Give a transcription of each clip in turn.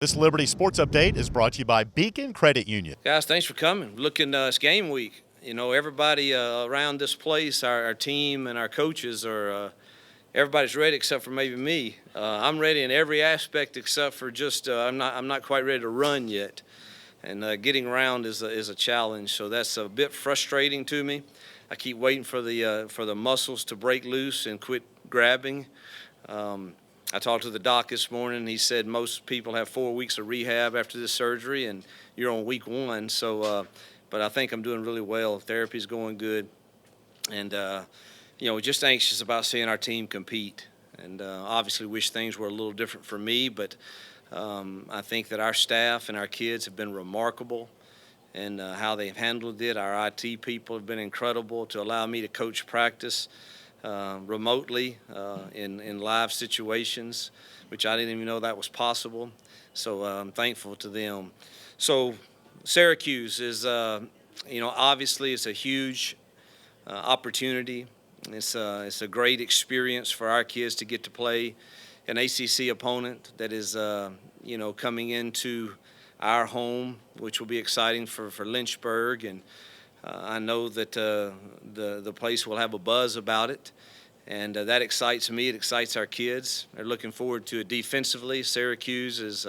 This Liberty Sports Update is brought to you by Beacon Credit Union. Guys, thanks for coming. Looking, it's game week. You know, everybody around this place, our team and our coaches are, everybody's ready except for maybe me. I'm ready in every aspect except for just I'm not quite ready to run yet, and getting around is a challenge. So that's a bit frustrating to me. I keep waiting for the muscles to break loose and quit grabbing. I talked to the doc this morning. He said most people have 4 weeks of rehab after this surgery, and you're on week 1. So, but I think I'm doing really well. Therapy's going good, and just anxious about seeing our team compete. And obviously, wish things were a little different for me, but I think that our staff and our kids have been remarkable, and how they've handled it. Our IT people have been incredible to allow me to coach practice remotely in live situations, which I didn't even know that was possible. So I'm thankful to them. So Syracuse is, obviously it's a huge opportunity. It's a great experience for our kids to get to play an ACC opponent that is, coming into our home, which will be exciting for Lynchburg, and I know that the place will have a buzz about it, and that excites me. It excites our kids. They're looking forward to it. Defensively, Syracuse is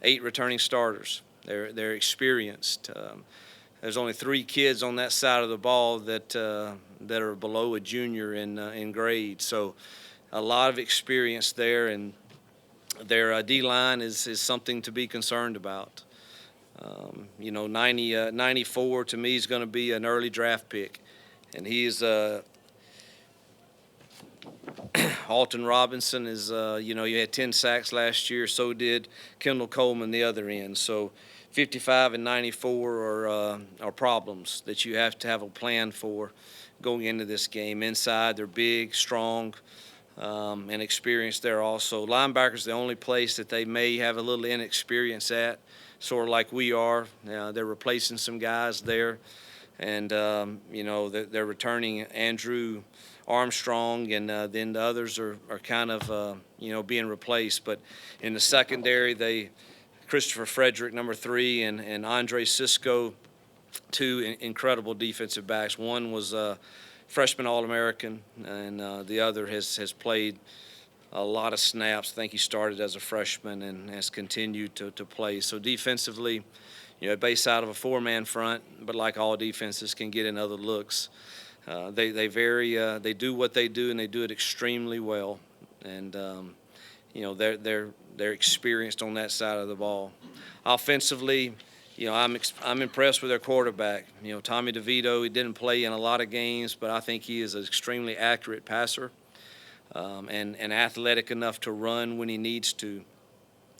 8 returning starters. They're experienced. There's only 3 kids on that side of the ball that are below a junior in grade, so a lot of experience there, and their D-line is something to be concerned about. 94 to me is going to be an early draft pick, and he is Alton Robinson is he had 10 sacks last year. So did Kendall Coleman the other end. So 55 and 94 are problems that you have to have a plan for going into this game. Inside, they're big, strong, and experienced there also. Linebackers the only place that they may have a little inexperience at, sort of like we are. They're replacing some guys there, and they're returning Andrew Armstrong, and then the others are kind of being replaced. But in the secondary, Christopher Frederick, number 3, and Andre Cisco, 2 incredible defensive backs. One was freshman All-American, and the other has played a lot of snaps. I think he started as a freshman and has continued to play. So defensively, based out of a 4-man front, but like all defenses can get in other looks. They do what they do, and they do it extremely well. And they're experienced on that side of the ball. Offensively, I'm impressed with their quarterback. Tommy DeVito, he didn't play in a lot of games, but I think he is an extremely accurate passer. And athletic enough to run when he needs to.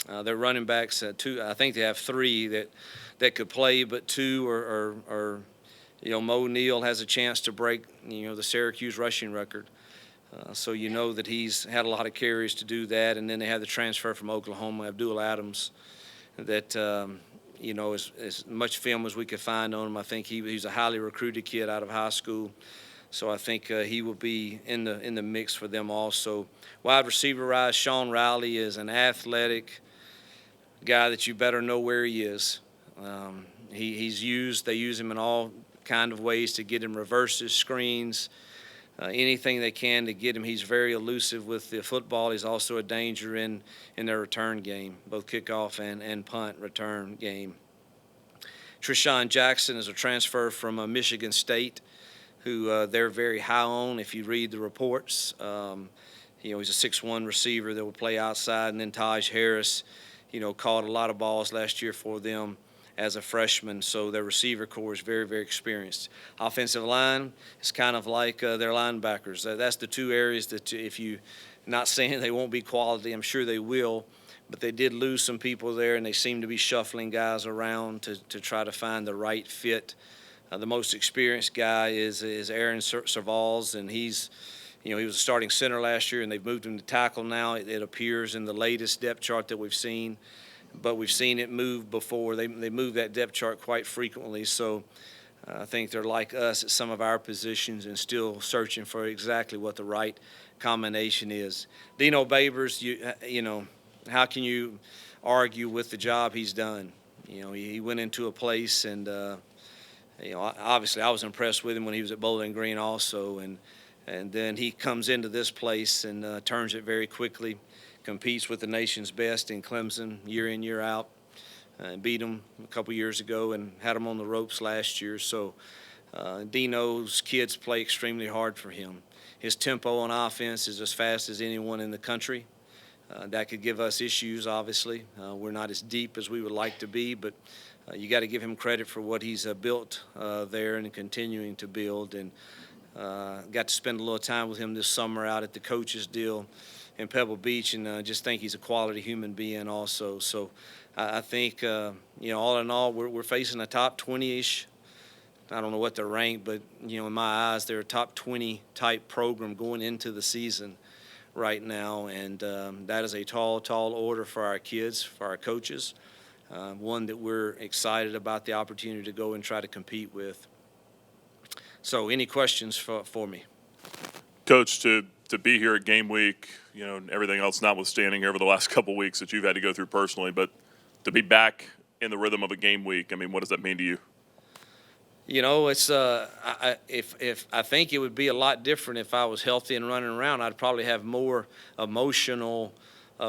Their running backs, 2, I think they have 3 that could play, but 2 are Mo Neal has a chance to break the Syracuse rushing record. So that he's had a lot of carries to do that, and then they have the transfer from Oklahoma, Abdul Adams, that as much film as we could find on him. I think he's a highly recruited kid out of high school. So I think he will be in the mix for them also. Wide receiver-wise, Sean Riley is an athletic guy that you better know where he is. They use him in all kind of ways to get him reverses, screens, anything they can to get him. He's very elusive with the football. He's also a danger in their return game, both kickoff and punt return game. Treshawn Jackson is a transfer from Michigan State, who they're very high on if you read the reports. He's a 6'1" receiver that will play outside. And then Taj Harris, caught a lot of balls last year for them as a freshman. So their receiver core is very, very experienced. Offensive line is kind of like their linebackers. That's the 2 areas that if you not saying they won't be quality, I'm sure they will, but they did lose some people there, and they seem to be shuffling guys around to try to find the right fit. The most experienced guy is Aaron Servals, and he was a starting center last year, and they've moved him to tackle now. It appears in the latest depth chart that we've seen, but we've seen it move before. They move that depth chart quite frequently, so I think they're like us at some of our positions and still searching for exactly what the right combination is. Dino Babers, how can you argue with the job he's done. You know, he went into a place and, you know, obviously I was impressed with him when he was at Bowling Green also. And then he comes into this place and turns it very quickly, competes with the nation's best in Clemson year in, year out. Beat them a couple years ago and had them on the ropes last year. So Dino's kids play extremely hard for him. His tempo on offense is as fast as anyone in the country. That could give us issues, obviously. We're not as deep as we would like to be, but you got to give him credit for what he's built there and continuing to build. And got to spend a little time with him this summer out at the coaches deal in Pebble Beach, and just think he's a quality human being also. So I think, you know, all in all, we're facing a top 20-ish. I don't know what they're ranked, but, you know, in my eyes, they're a top 20 type program going into the season right now. And that is a tall, tall order for our kids, for our coaches, one that we're excited about the opportunity to go and try to compete with. So any questions for me? Coach, to be here at game week, you know, and everything else notwithstanding over the last couple of weeks that you've had to go through personally, but to be back in the rhythm of a game week, I mean, what does that mean to you? You know, it's if I think it would be a lot different if I was healthy and running around. I'd probably have more emotional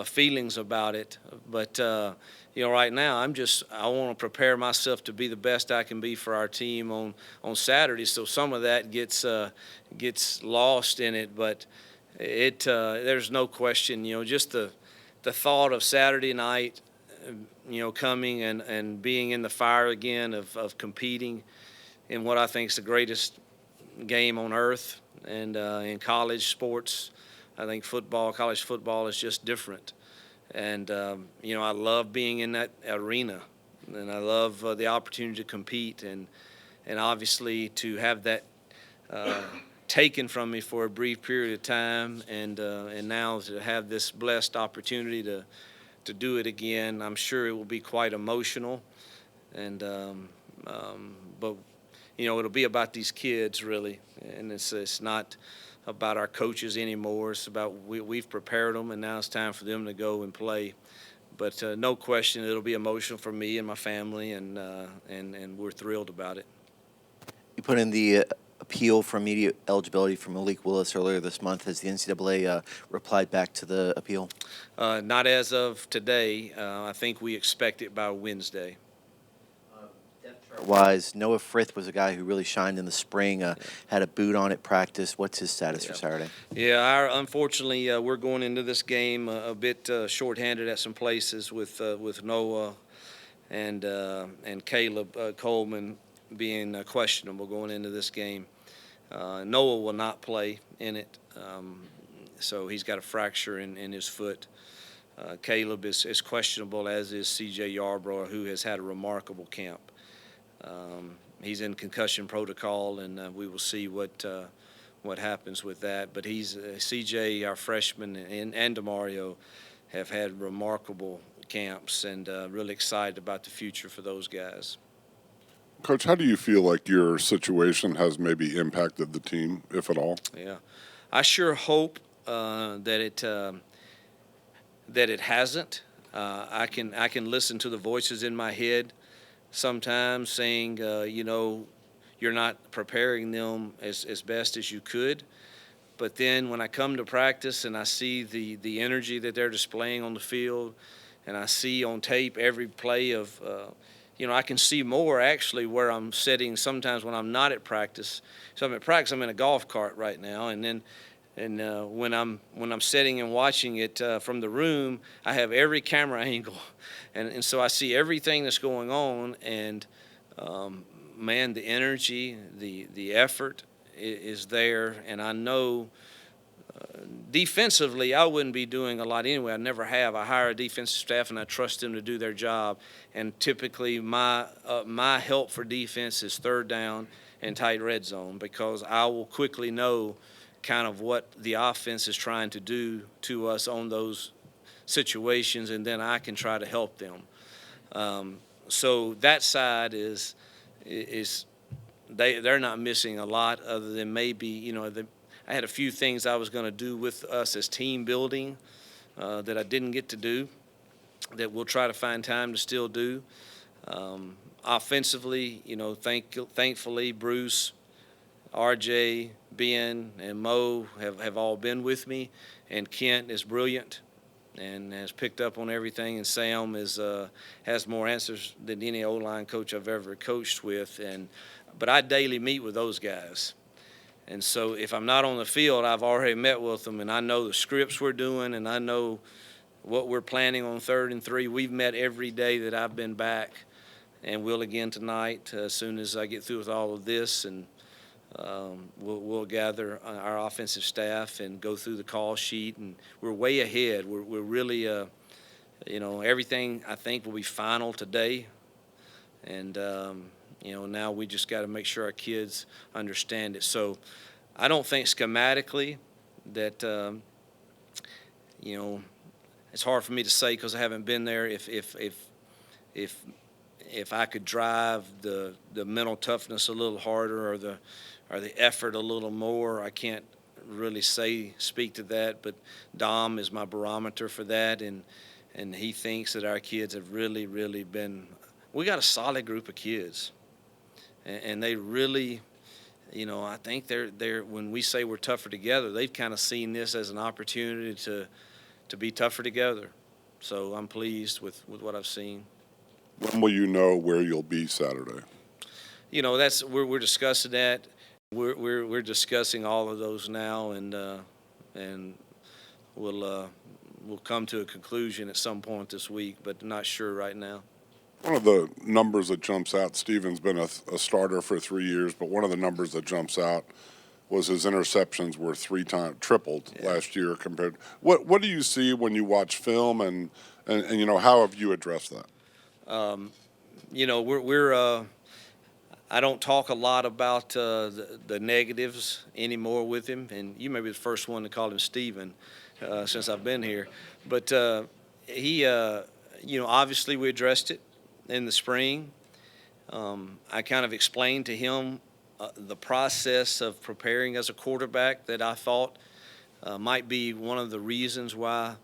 feelings about it. But you know, right now I want to prepare myself to be the best I can be for our team on Saturday. So some of that gets lost in it, but there's no question. You know, just the thought of Saturday night, you know, coming and being in the fire again of competing in what I think is the greatest game on earth, and in college sports, I think college football is just different. And, you know, I love being in that arena, and I love the opportunity to compete and obviously to have that taken from me for a brief period of time, and now to have this blessed opportunity to do it again. I'm sure it will be quite emotional, and but you know, it'll be about these kids really, and it's not about our coaches anymore. It's about we've prepared them, and now it's time for them to go and play. But no question, it'll be emotional for me and my family, and we're thrilled about it. You put in the appeal for immediate eligibility for Malik Willis earlier this month. Has the NCAA replied back to the appeal? Not as of today. I think we expect it by Wednesday. Wise, Noah Frith was a guy who really shined in the spring, had a boot on at practice. What's his status for Saturday? Yeah, unfortunately, we're going into this game a bit shorthanded at some places with Noah and Caleb Coleman being questionable going into this game. Noah will not play in it, so he's got a fracture in his foot. Caleb is questionable, as is C.J. Yarbrough, who has had a remarkable camp. He's in concussion protocol, and we will see what happens with that. But he's C.J., our freshman, and DeMario have had remarkable camps, and really excited about the future for those guys. Coach, how do you feel like your situation has maybe impacted the team, if at all? Yeah, I sure hope that it hasn't. I can listen to the voices in my head sometimes saying, you know, you're not preparing them as best as you could. But then when I come to practice and I see the energy that they're displaying on the field, and I see on tape every play of, you know, I can see more actually where I'm sitting sometimes when I'm not at practice. So I'm at practice, I'm in a golf cart right now, and then when I'm sitting and watching it from the room, I have every camera angle, and so I see everything that's going on, and man, the energy, the effort is there, and I know defensively I wouldn't be doing a lot anyway. I never have. I hire a defensive staff and I trust them to do their job, and typically my help for defense is third down and tight red zone, because I will quickly know kind of what the offense is trying to do to us on those situations, and then I can try to help them. So that side is they're not missing a lot, other than maybe, you know, I had a few things I was going to do with us as team building that I didn't get to do. that we'll try to find time to still do. Offensively, thankfully, Bruce, RJ, Ben, and Mo have all been with me, and Kent is brilliant and has picked up on everything, and Sam has more answers than any O-line coach I've ever coached with. But I daily meet with those guys. And so if I'm not on the field, I've already met with them, and I know the scripts we're doing, and I know what we're planning on 3rd and 3. We've met every day that I've been back, and we'll again tonight as soon as I get through with all of this. And we'll gather our offensive staff and go through the call sheet, and we're way ahead. We're really, everything I think will be final today, and now we just got to make sure our kids understand it. So I don't think schematically that it's hard for me to say because I haven't been there. If I could drive the mental toughness a little harder or the effort a little more, I can't really speak to that. But Dom is my barometer for that, and he thinks that our kids have really, really been. We got a solid group of kids, and they really, I think they're when we say we're tougher together, they've kind of seen this as an opportunity to be tougher together. So I'm pleased with what I've seen. When will you know where you'll be Saturday? That's we're discussing that. We're discussing all of those now, and we'll come to a conclusion at some point this week, but not sure right now. One of the numbers that jumps out, Steven's been a starter for 3 years, but one of the numbers that jumps out was his interceptions were tripled last year compared. What do you see when you watch film, and how have you addressed that? I don't talk a lot about the negatives anymore with him, and you may be the first one to call him Steven since I've been here. But he, obviously we addressed it in the spring. I kind of explained to him the process of preparing as a quarterback that I thought might be one of the reasons why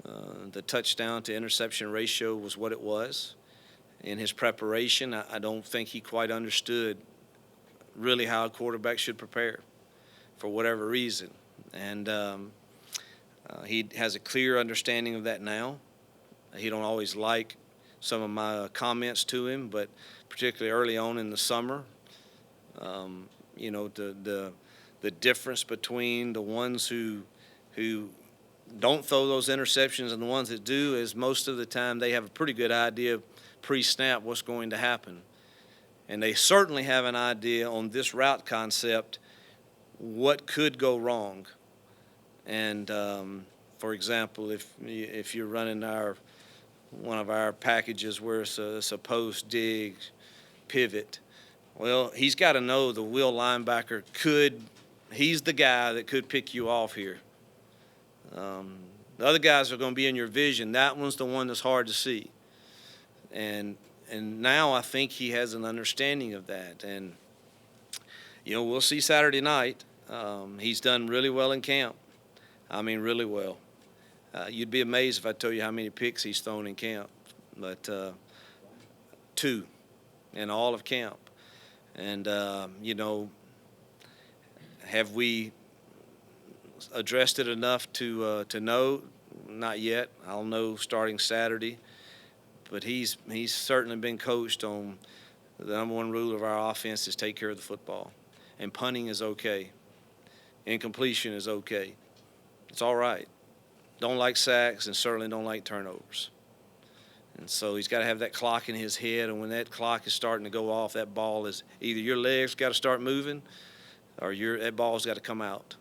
the touchdown to interception ratio was what it was. In his preparation, I don't think he quite understood really how a quarterback should prepare for whatever reason. And he has a clear understanding of that now. He don't always like some of my comments to him, but particularly early on in the summer, the difference between the ones who don't throw those interceptions and the ones that do is most of the time they have a pretty good idea pre-snap what's going to happen. And they certainly have an idea on this route concept what could go wrong. And, for example, if you're running one of our packages where it's a post dig pivot, well, he's got to know the will linebacker he's the guy that could pick you off here. The other guys are going to be in your vision. That one's the one that's hard to see. And now I think he has an understanding of that. And, we'll see Saturday night. He's done really well in camp. I mean, really well. You'd be amazed if I told you how many picks he's thrown in camp. But 2 in all of camp. And, have we addressed it enough to know? Not yet. I'll know starting Saturday. But he's certainly been coached on the number one rule of our offense is take care of the football. And punting is okay. Incompletion is okay. It's all right. Don't like sacks and certainly don't like turnovers. And so he's got to have that clock in his head, and when that clock is starting to go off, that ball is either your legs got to start moving or that ball's got to come out.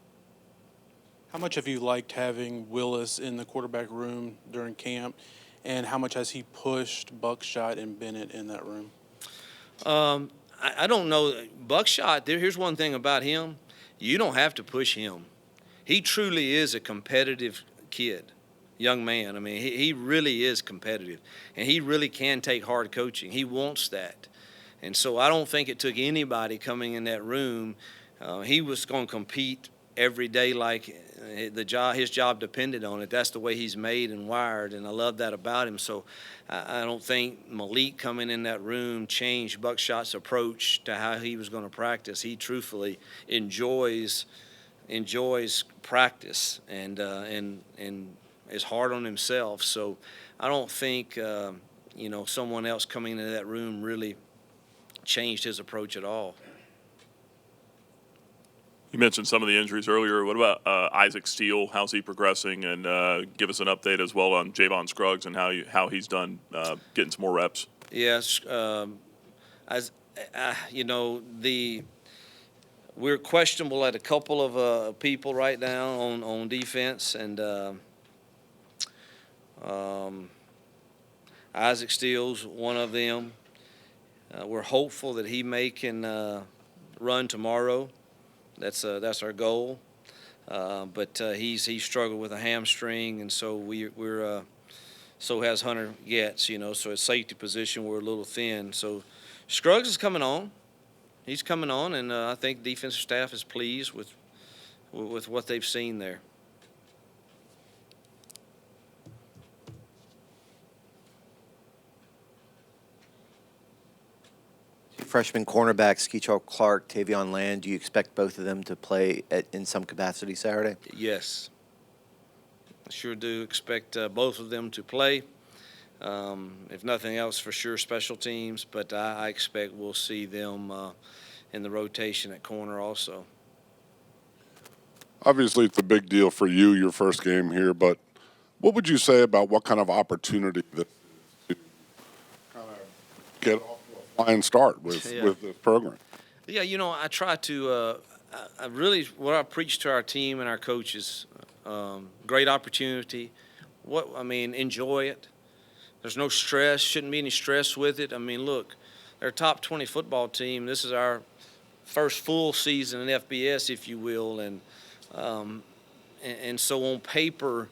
How much have you liked having Willis in the quarterback room during camp, and how much has he pushed Buckshot and Bennett in that room? I don't know. Buckshot, here's one thing about him. You don't have to push him. He truly is a competitive kid, young man. I mean, he really is competitive, and he really can take hard coaching. He wants that. And so I don't think it took anybody coming in that room. He was going to compete every day like his job depended on it. That's the way he's made and wired, and I love that about him. So I don't think Malik coming in that room changed Buckshot's approach to how he was going to practice. He truthfully enjoys practice and is hard on himself. So I don't think someone else coming into that room really changed his approach at all. You mentioned some of the injuries earlier. What about Isaac Steele? How's he progressing? And give us an update as well on Javon Scruggs and how he's done getting some more reps. Yes, we're questionable at a couple of people right now on defense, and Isaac Steele's one of them. We're hopeful that he can run tomorrow. That's our goal. But he's struggled with a hamstring, and so we're so has Hunter Getz. So at safety position we're a little thin. So Scruggs is coming on. He's coming on, and I think defensive staff is pleased with what they've seen there. Freshman cornerbacks, Skeechaw Clark, Tavion Land, do you expect both of them to play in some capacity Saturday? Yes. I sure do expect both of them to play. If nothing else, for sure, special teams, but I expect we'll see them in the rotation at corner also. Obviously, it's a big deal for you, your first game here, but what would you say about what kind of opportunity that to kind of get off to a flying start with this program? Yeah, I try to I really, what I preach to our team and our coaches, great opportunity. Enjoy it. There's no stress, shouldn't be any stress with it. Look, they're a top 20 football team. This is our first full season in FBS, if you will, and so on paper,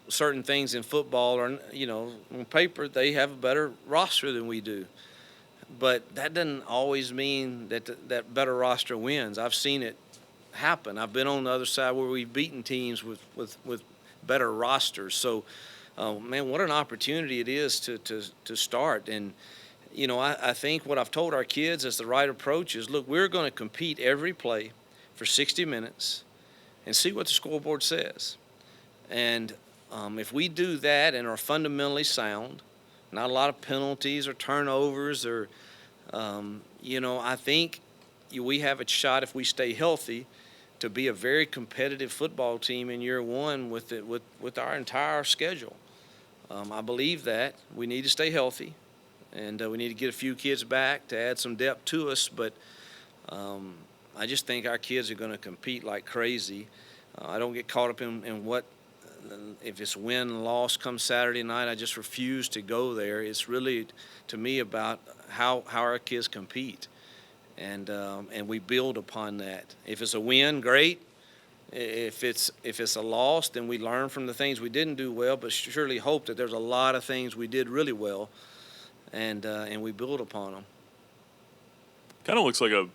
certain things in football are, on paper they have a better roster than we do, but that doesn't always mean that better roster wins. I've seen it happen. I've been on the other side where we've beaten teams with better rosters. So, what an opportunity it is to start. And I think what I've told our kids is the right approach is, look, we're going to compete every play for 60 minutes and see what the scoreboard says. And if we do that and are fundamentally sound, not a lot of penalties or turnovers or, I think we have a shot, if we stay healthy, to be a very competitive football team in year one with our entire schedule. I believe that. We need to stay healthy, and we need to get a few kids back to add some depth to us, but I just think our kids are going to compete like crazy. I don't get caught up in what if it's win and loss come Saturday night. I just refuse to go there. It's really, to me, about how our kids compete, and we build upon that. If it's a win, great. If it's a loss, then we learn from the things we didn't do well, but surely hope that there's a lot of things we did really well, and we build upon them. Kind of looks like a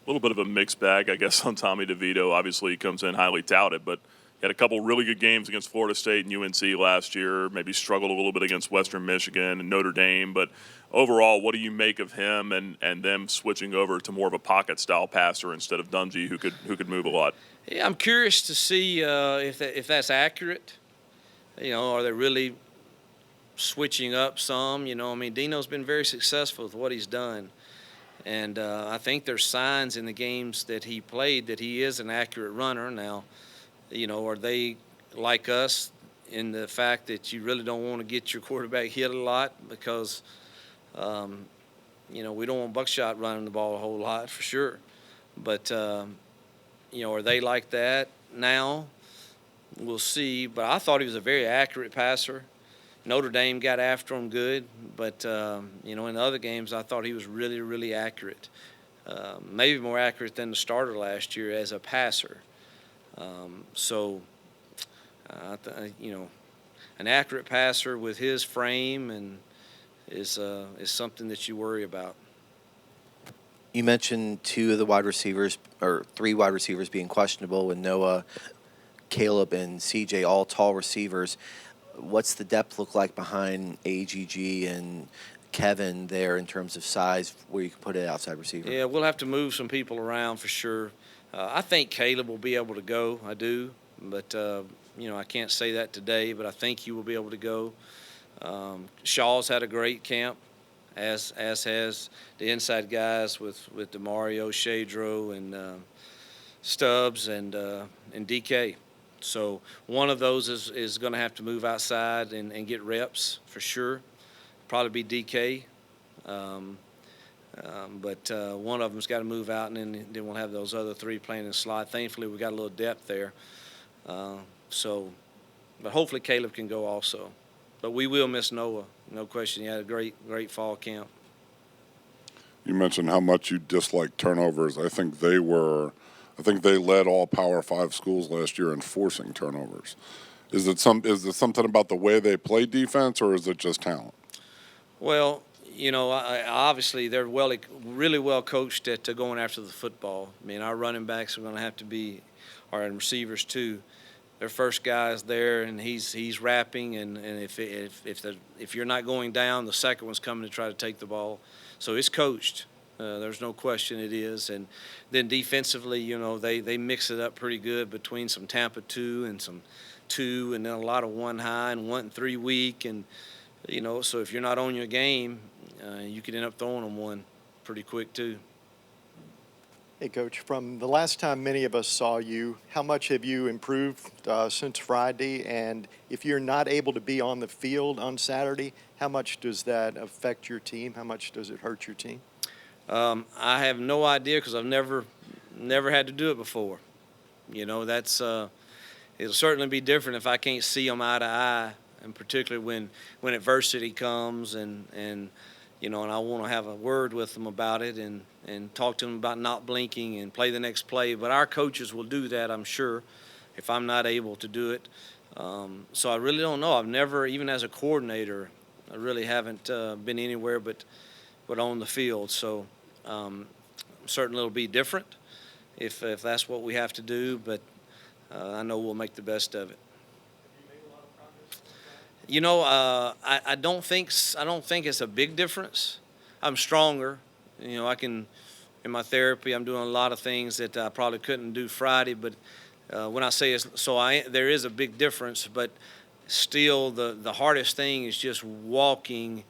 little bit of a mixed bag, I guess, on Tommy DeVito. Obviously, he comes in highly touted, but he had a couple really good games against Florida State and UNC last year, maybe struggled a little bit against Western Michigan and Notre Dame. But overall, what do you make of him and them switching over to more of a pocket-style passer instead of Dungy, who could move a lot? Yeah, I'm curious to see if that's accurate. Are they really switching up some? Dino's been very successful with what he's done. And I think there's signs in the games that he played that he is an accurate runner. Now, are they like us in the fact that you really don't want to get your quarterback hit a lot because, we don't want Buckshot running the ball a whole lot for sure. But, are they like that now? We'll see. But I thought he was a very accurate passer. Notre Dame got after him good, but, in the other games I thought he was really, really accurate, maybe more accurate than the starter last year as a passer. An accurate passer with his frame and is something that you worry about. You mentioned two of the wide receivers, or three wide receivers being questionable with Noah, Caleb, and CJ, all tall receivers. What's the depth look like behind AGG and Kevin there in terms of size where you can put an outside receiver? Yeah, we'll have to move some people around for sure. I think Caleb will be able to go. I do. But, I can't say that today, but I think he will be able to go. Shaw's had a great camp, as has the inside guys with DeMario, Shadro, and Stubbs and DK. So one of those is going to have to move outside and get reps for sure. Probably be DK. But one of them's got to move out, and then we'll have those other three playing in the slot. Thankfully, we got a little depth there. But hopefully Caleb can go also. But we will miss Noah, no question. He had a great fall camp. You mentioned how much you dislike turnovers. I think they led all Power 5 schools last year in forcing turnovers. Is it something about the way they play defense, or is it just talent? Well, obviously they're really well coached at going after the football. I mean, our running backs are going to have to be, and receivers too. Their first guy's there, and he's wrapping, and if you're not going down, the second one's coming to try to take the ball. So it's coached. There's no question it is. And then defensively, they mix it up pretty good between some Tampa 2 and some 2, and then a lot of 1 high and 1 and 3 weak, and so if you're not on your game, you could end up throwing them one pretty quick too. Hey, Coach, from the last time many of us saw you, how much have you improved since Friday? And if you're not able to be on the field on Saturday, how much does that affect your team? How much does it hurt your team? I have no idea because I've never had to do it before. It'll certainly be different if I can't see them eye to eye, and particularly when adversity comes and I want to have a word with them about it and talk to them about not blinking and play the next play. But our coaches will do that, I'm sure, if I'm not able to do it. So I really don't know. I've never, even as a coordinator, I really haven't been anywhere but on the field. So certainly it'll be different if that's what we have to do, but I know we'll make the best of it. I don't think it's a big difference. I'm stronger. In my therapy, I'm doing a lot of things that I probably couldn't do Friday. But when I say there is a big difference. But still, the hardest thing is just walking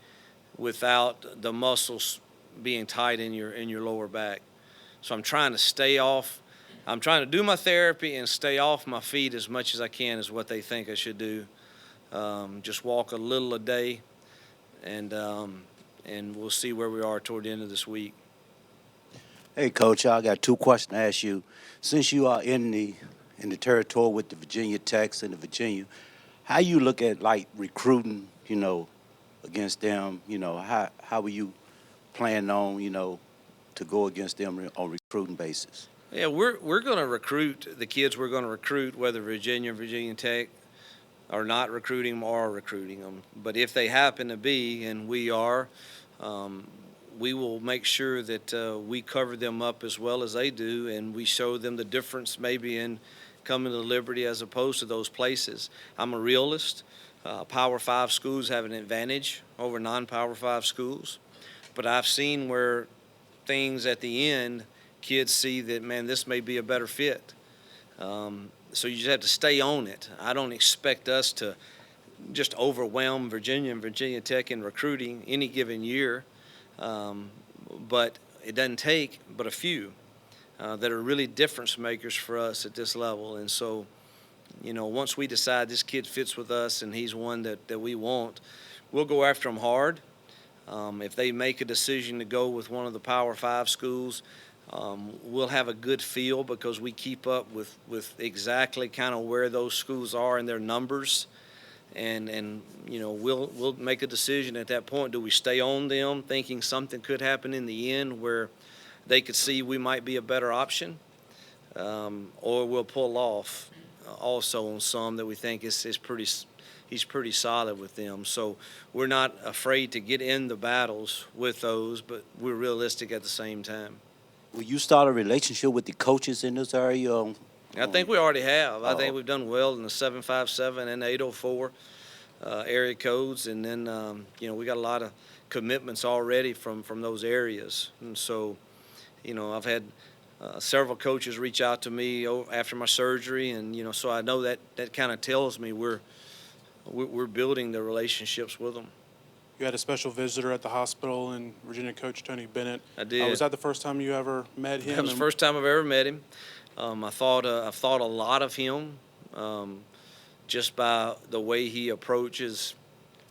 without the muscles being tight in your lower back. So I'm trying to stay off. I'm trying to do my therapy and stay off my feet as much as I can is what they think I should do. Just walk a little a day, and we'll see where we are toward the end of this week. Hey, Coach, I got 2 questions to ask you. Since you are in the territory with the Virginia Techs and the Virginia, how you look at recruiting, against them? How are you planning on, to go against them on recruiting basis? Yeah, we're going to recruit the kids. We're going to recruit whether Virginia or Virginia Tech are not recruiting them or recruiting them. But if they happen to be, and we are, we will make sure that we cover them up as well as they do, and we show them the difference maybe in coming to Liberty as opposed to those places. I'm a realist. Power 5 schools have an advantage over non-Power 5 schools. But I've seen where things at the end, kids see that, man, this may be a better fit. So you just have to stay on it. I don't expect us to just overwhelm Virginia and Virginia Tech in recruiting any given year. But it doesn't take but a few that are really difference makers for us at this level. And so, once we decide this kid fits with us and he's one that we want, we'll go after him hard. If they make a decision to go with one of the Power 5 schools, we'll have a good feel because we keep up with exactly kind of where those schools are in their numbers, and we'll make a decision at that point. Do we stay on them thinking something could happen in the end where they could see we might be a better option, or we'll pull off also on some that we think he's pretty solid with them. So we're not afraid to get in the battles with those, but we're realistic at the same time. Will you start a relationship with the coaches in this area? I think we already have. I think Oh. we've done well in the 757 and 804 area codes, and then we got a lot of commitments already from those areas. And so, I've had several coaches reach out to me after my surgery, and so I know that kind of tells me we're building the relationships with them. You had a special visitor at the hospital in Virginia coach Tony Bennett. I did. Was that the first time you ever met him? That was the first time I've ever met him. I've thought a lot of him, just by the way he approaches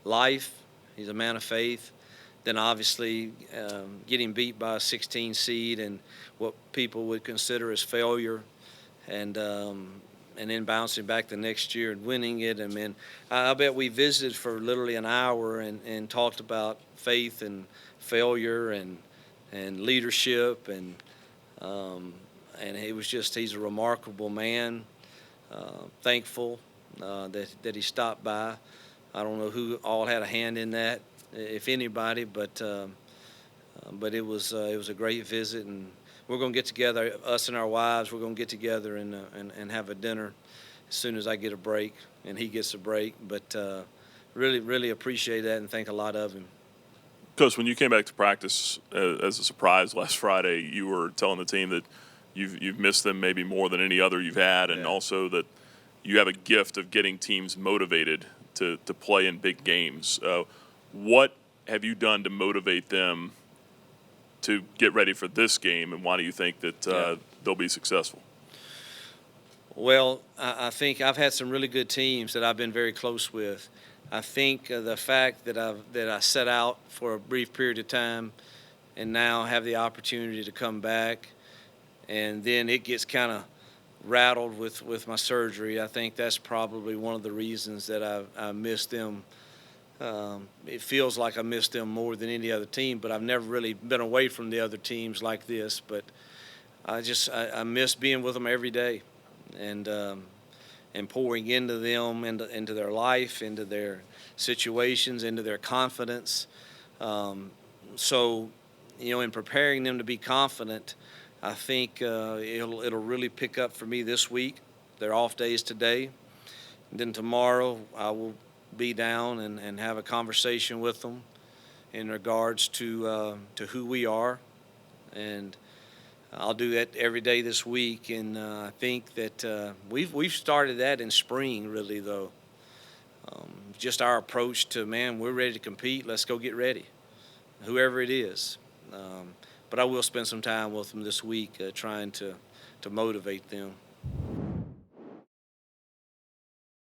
life. He's a man of faith. Then obviously getting beat by a 16 seed and what people would consider as failure, and then bouncing back the next year and winning it. I mean, I bet we visited for literally an hour and talked about faith and failure and leadership, and it was just, he's a remarkable man. Thankful that he stopped by. I don't know who all had a hand in that, if anybody, but it was a great visit, and we're going to get together, us and our wives. We're going to get together and have a dinner as soon as I get a break and he gets a break. But really appreciate that and think a lot of him. Coach, when you came back to practice as a surprise last Friday, you were telling the team that you've missed them maybe more than any other you've had, and also that you have a gift of getting teams motivated to play in big games. What have you done to motivate them to get ready for this game, and why do you think that they'll be successful? Well, I think I've had some really good teams that I've been very close with. I think the fact that I set out for a brief period of time and now have the opportunity to come back, and then it gets kind of rattled with my surgery. I think that's probably one of the reasons that I missed them. It feels like I missed them more than any other team, but I've never really been away from the other teams like this. But I miss being with them every day, and pouring into them, into their life, into their situations, into their confidence. So, in preparing them to be confident, I think it'll really pick up for me this week. They're off days today. And then tomorrow I will be down and have a conversation with them in regards to who we are, and I'll do that every day this week. And I think that we've started that in spring, really, though. Just our approach to, man, we're ready to compete. Let's go get ready, whoever it is. But I will spend some time with them this week trying to motivate them.